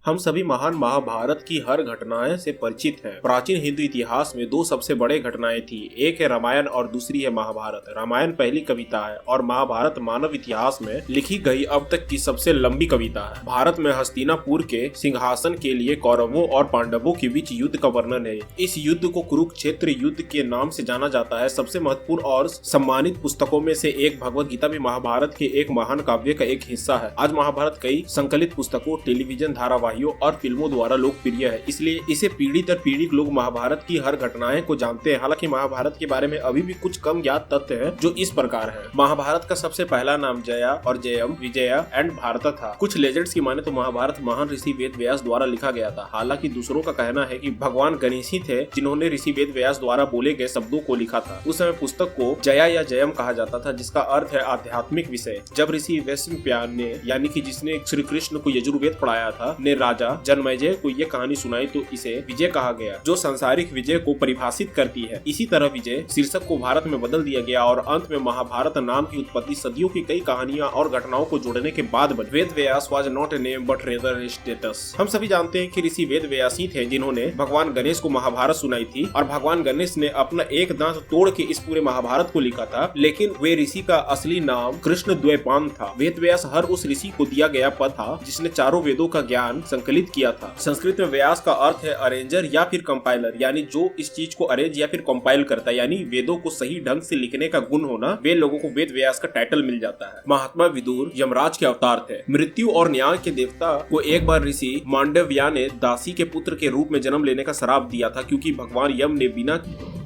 हम सभी महान महाभारत की हर घटनाएं से परिचित हैं। प्राचीन हिंदू इतिहास में दो सबसे बड़े घटनाएं थी, एक है रामायण और दूसरी है महाभारत। रामायण पहली कविता है और महाभारत मानव इतिहास में लिखी गई अब तक की सबसे लंबी कविता है। भारत में हस्तिनापुर के सिंहासन के लिए कौरवों और पांडवों के बीच युद्ध का वर्णन है। इस युद्ध को कुरुक्षेत्र युद्ध के नाम से जाना जाता है। सबसे महत्वपूर्ण और सम्मानित पुस्तकों में से एक भगवत गीता भी महाभारत के एक महान काव्य का एक हिस्सा है। आज महाभारत कई संकलित पुस्तकों, टेलीविजन धारावाहिकों और फिल्मों द्वारा लोकप्रिय है, इसलिए इसे पीढ़ी दर पीढ़ी लोग महाभारत की हर घटनाएं को जानते हैं। हालांकि महाभारत के बारे में अभी भी कुछ कम ज्ञात तथ्य हैं, जो इस प्रकार है। महाभारत का सबसे पहला नाम जया और जयम, विजया एंड भारत था। कुछ लेजेंड्स की माने तो महाभारत महान ऋषि वेद व्यास द्वारा लिखा गया था। हालांकि दूसरों का कहना है कि भगवान गणेश ही थे जिन्होंने ऋषि वेद व्यास द्वारा बोले गए शब्दों को लिखा था। उस समय पुस्तक को जया या जयम कहा जाता था, जिसका अर्थ है आध्यात्मिक विषय। जब ऋषि वैश्वपायन ने, यानी कि जिसने श्री कृष्ण को यजुर्वेद पढ़ाया था, ने राजा जनमेजय को ये कहानी सुनाई तो इसे विजय कहा गया, जो सांसारिक विजय को परिभाषित करती है। इसी तरह विजय शीर्षक को भारत में बदल दिया गया और अंत में महाभारत नाम की उत्पत्ति सदियों की कई कहानियां और घटनाओं को जोड़ने के बाद बनी। Ved Vyas was not a name but rather a status. हम सभी जानते हैं कि ऋषि वेद व्यास ही थे जिन्होंने भगवान गणेश को महाभारत सुनाई थी और भगवान गणेश ने अपना एक दांत तोड़ के इस पूरे महाभारत को लिखा था। लेकिन वे ऋषि का असली नाम कृष्ण द्वैपायन था। वेद व्यास हर उस ऋषि को दिया गया पद था जिसने चारों वेदों का ज्ञान संकलित किया था। संस्कृत में व्यास का अर्थ है अरेंजर या फिर कंपाइलर, यानी जो इस चीज को अरेंज या फिर कंपाइल करता है, यानी वेदों को सही ढंग से लिखने का गुण होना। वे लोगों को वेद व्यास का टाइटल मिल जाता है। महात्मा विदुर यमराज के अवतार थे। मृत्यु और न्याय के देवता को एक बार ऋषि मांडव्या ने दासी के पुत्र के रूप में जन्म लेने का श्राप दिया था, क्योंकि भगवान यम ने बिना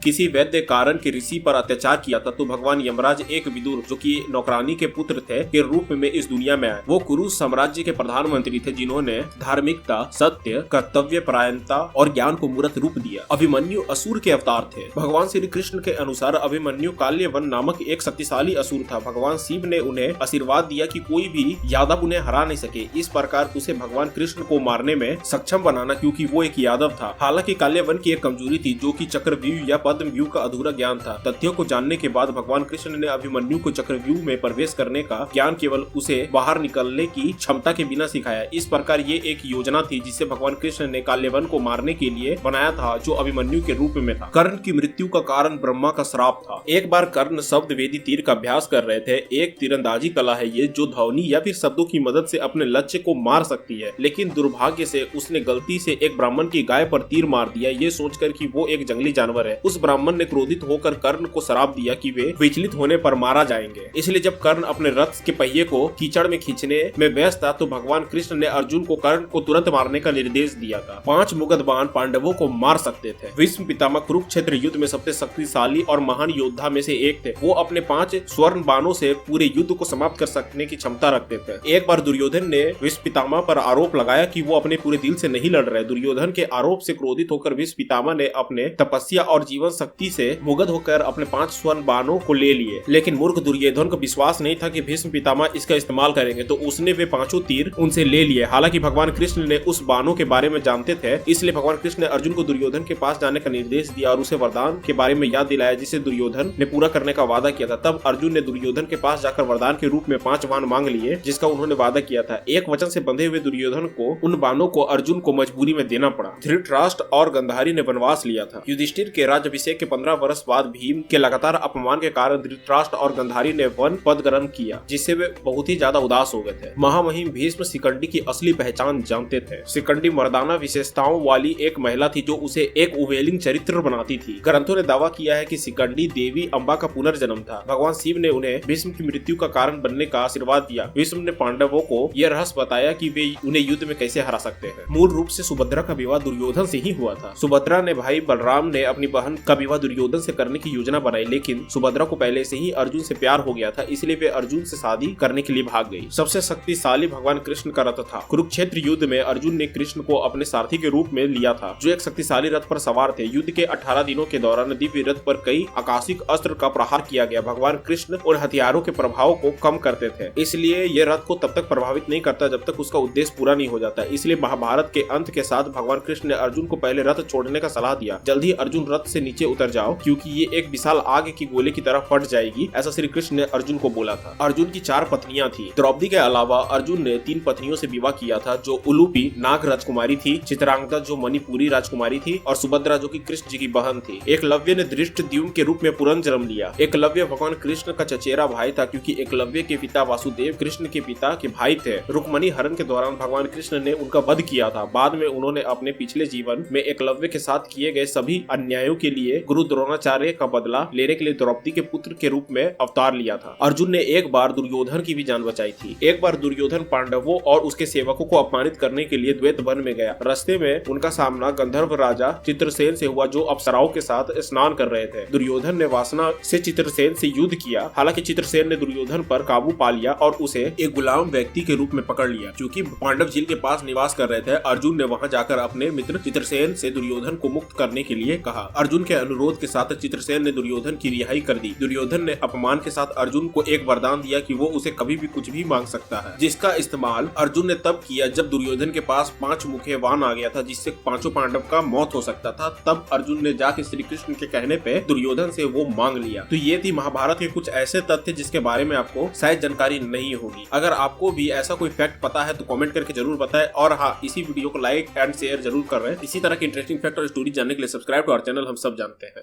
किसी वैद्य कारण के ऋषि पर अत्याचार किया था। तो भगवान यमराज एक विदुर, जो कि नौकरानी के पुत्र थे, के रूप में इस दुनिया में आए। वो कुरु साम्राज्य के प्रधानमंत्री थे जिन्होंने धार्मिकता, सत्य, कर्तव्य परायणता और ज्ञान को मूर्त रूप दिया। अभिमन्यु असुर के अवतार थे। भगवान श्री कृष्ण के अनुसार अभिमन्यु काल्यवन नामक एक शक्तिशाली असुर था। भगवान शिव ने उन्हें आशीर्वाद दिया कि कोई भी यादव उन्हें हरा नहीं सके। इस प्रकार उसे भगवान कृष्ण को मारने में सक्षम बनाना, क्योंकि वो एक यादव था। हालांकि काल्यवन की एक कमजोरी थी, जो कि चक्रव्यूह या पद्मव्यूह का अधूरा ज्ञान था। तथ्यों को जानने के बाद भगवान कृष्ण ने अभिमन्यु को चक्रव्यूह में प्रवेश करने का ज्ञान केवल उसे बाहर निकलने की क्षमता के बिना सिखाया। इस प्रकार ये एक योजना थी जिसे भगवान कृष्ण ने काल्यवन को मारने के लिए बनाया था, जो अभिमन्यु के रूप में था। कर्ण की मृत्यु का कारण ब्रह्मा का श्राप था। एक बार कर्ण शब्द वेदी तीर का अभ्यास कर रहे थे। एक तीरंदाजी कला है ये, जो ध्वनि या फिर शब्दों की मदद से अपने लक्ष्य को मार सकती है। लेकिन दुर्भाग्य से उसने गलती से एक ब्राह्मण की गाय पर तीर मार दिया, ये सोचकर कि वो एक जंगली जानवर है। उस ब्राह्मण ने क्रोधित होकर कर्ण को श्राप दिया कि वे विचलित होने पर मारा जाएंगे। इसलिए जब कर्ण अपने रथ के पहिए को कीचड़ में खींचने में व्यस्त था, तो भगवान कृष्ण ने अर्जुन को कर्ण को तुरंत मारने का निर्देश दिया था। 5 मुगद बाण पांडवों को मार सकते थे। भीष्म पितामह कुरुक्षेत्र युद्ध में सबसे शक्तिशाली और महान योद्धा में से एक थे। वो अपने 5 स्वर्ण बाणों से पूरे युद्ध को समाप्त कर सकने की क्षमता रखते थे। एक बार दुर्योधन ने भीष्म पितामह पर आरोप लगाया कि वो अपने पूरे दिल से नहीं लड़ रहे। दुर्योधन के आरोप से क्रोधित होकर भीष्म पितामह ने अपने तपस्या और जीवन शक्ति से मुग्ध होकर अपने 5 स्वर्ण बाणों को ले लिए। लेकिन मूर्ख दुर्योधन को विश्वास नहीं था कि भीष्म पितामह इसका इस्तेमाल करेंगे, तो उसने वे 5 तीर उनसे ले लिए। हालांकि भगवान कृष्ण ने उस बाणों के बारे में जानते थे, इसलिए भगवान कृष्ण ने अर्जुन को दुर्योधन के पास जाने का निर्देश दिया और उसे वरदान के बारे में याद दिलाया, जिसे दुर्योधन ने पूरा करने का वादा किया था। तब अर्जुन ने दुर्योधन के पास जाकर वरदान के रूप में 5 बाण मांग लिए, जिसका उन्होंने वादा किया था। एक वचन से बंधे हुए दुर्योधन को उन बाणों को अर्जुन को मजबूरी में देना पड़ा। धृतराष्ट्र और गंधारी ने वनवास लिया था। युधिष्ठिर के राज्याभिषेक के 15 वर्ष बाद भीम के लगातार अपमान के कारण धृतराष्ट्र और गंधारी ने वन पद ग्रहण किया, जिससे वे बहुत ही ज्यादा उदास हो गए थे। महामहिम भीष्म शिखंडी की असली पहचान जानते थे। शिखंडी मर्दाना विशेषताओं वाली एक महिला थी, जो उसे एक उवेलिंग चरित्र बनाती थी। ग्रंथों ने दावा किया है कि शिखंडी देवी अम्बा का पुनर्जन्म था। भगवान शिव ने उन्हें भीष्म की मृत्यु का कारण बनने का आशीर्वाद दिया। भीष्म ने पांडवों को यह रहस्य बताया कि वे उन्हें युद्ध में कैसे हरा सकते हैं। मूल रूप से सुभद्रा का विवाह दुर्योधन से ही हुआ था। सुभद्रा ने भाई बलराम ने अपनी बहन का विवाह दुर्योधन से करने की योजना बनाई, लेकिन सुभद्रा को पहले से ही अर्जुन से प्यार हो गया था, इसलिए वे अर्जुन से शादी करने के लिए भाग गई। सबसे शक्तिशाली भगवान कृष्ण का रथ था। कुरुक्षेत्र युद्ध में अर्जुन ने कृष्ण को अपने सारथी के रूप में लिया था, जो एक शक्तिशाली रथ पर सवार थे। युद्ध के 18 दिनों के दौरान दिव्य रथ पर कई आकाशिक अस्त्र का प्रहार किया गया। भगवान कृष्ण उन हथियारों के प्रभाव को कम करते थे, इसलिए यह रथ को तब तक प्रभावित नहीं करता जब तक उसका उद्देश्य पूरा नहीं हो जाता। इसलिए महाभारत के अंत के साथ भगवान कृष्ण ने अर्जुन को पहले रथ छोड़ने का सलाह दिया। जल्द ही अर्जुन रथ से नीचे उतर जाओ, क्योंकि ये एक विशाल आग की गोले की तरह फट जाएगी, ऐसा श्री कृष्ण ने अर्जुन को बोला था। अर्जुन की 4 पत्नियां थी। द्रौपदी के अलावा अर्जुन ने 3 पत्नियों से विवाह किया था, जो उलूपी नाग राजकुमारी थी, चित्रांगदा जो मणिपुरी राजकुमारी थी और सुभद्रा जो कि कृष्ण जी की बहन थी। एकलव्य ने धृष्टद्युम्न के रूप में पुनः जन्म लिया। एकलव्य भगवान कृष्ण का चचेरा भाई था क्योंकि एकलव्य के पिता वासुदेव कृष्ण के पिता के भाई थे। रुक्मणी हरण के दौरान भगवान कृष्ण ने उनका वध किया था। बाद में उन्होंने अपने पिछले जीवन में एकलव्य के साथ किए गए सभी अन्यायों के लिए गुरु द्रोणाचार्य का बदला लेने के लिए द्रौपदी के पुत्र के रूप में अवतार लिया था। अर्जुन ने एक बार दुर्योधन की भी जान बचाई थी। एक बार दुर्योधन पांडवों और उसके सेवकों को अपमानित करने के लिए द्वैत वन में गया। रास्ते में उनका सामना गंधर्व राजा चित्रसेन से हुआ जो अप्सराओं के साथ स्नान कर रहे थे। दुर्योधन ने वासना से चित्रसेन से युद्ध किया। हालांकि चित्रसेन ने दुर्योधन पर काबू पा लिया और उसे एक गुलाम व्यक्ति के रूप में पकड़ लिया। क्योंकि पांडव झील के पास निवास कर रहे थे, अर्जुन ने वहां जाकर अपने मित्र चित्रसेन से दुर्योधन को मुक्त करने के लिए कहा। अर्जुन के अनुरोध के साथ चित्रसेन ने दुर्योधन की रिहाई कर दी। दुर्योधन ने अपमान के साथ अर्जुन को एक वरदान दिया कि वो उसे कभी भी कुछ भी मांग सकता है, जिसका इस्तेमाल अर्जुन ने तब किया जब दुर्योधन के पास 5 मुखे वाण आ गया था, जिससे पांचों पांडव का मौत हो सकता था। तब अर्जुन ने जाके श्री कृष्ण के कहने पे दुर्योधन से वो मांग लिया। तो ये थी महाभारत के कुछ ऐसे तथ्य जिसके बारे में आपको शायद जानकारी नहीं होगी। अगर आपको भी ऐसा कोई फैक्ट पता है तो कमेंट करके जरूर बताएं। और हाँ, इसी वीडियो को लाइक एंड शेयर जरूर कर रहे हैं। इसी तरह के इंटरेस्टिंग फैक्ट और स्टोरी जानने के लिए सब्सक्राइब टू आवर चैनल हम सब जानते हैं।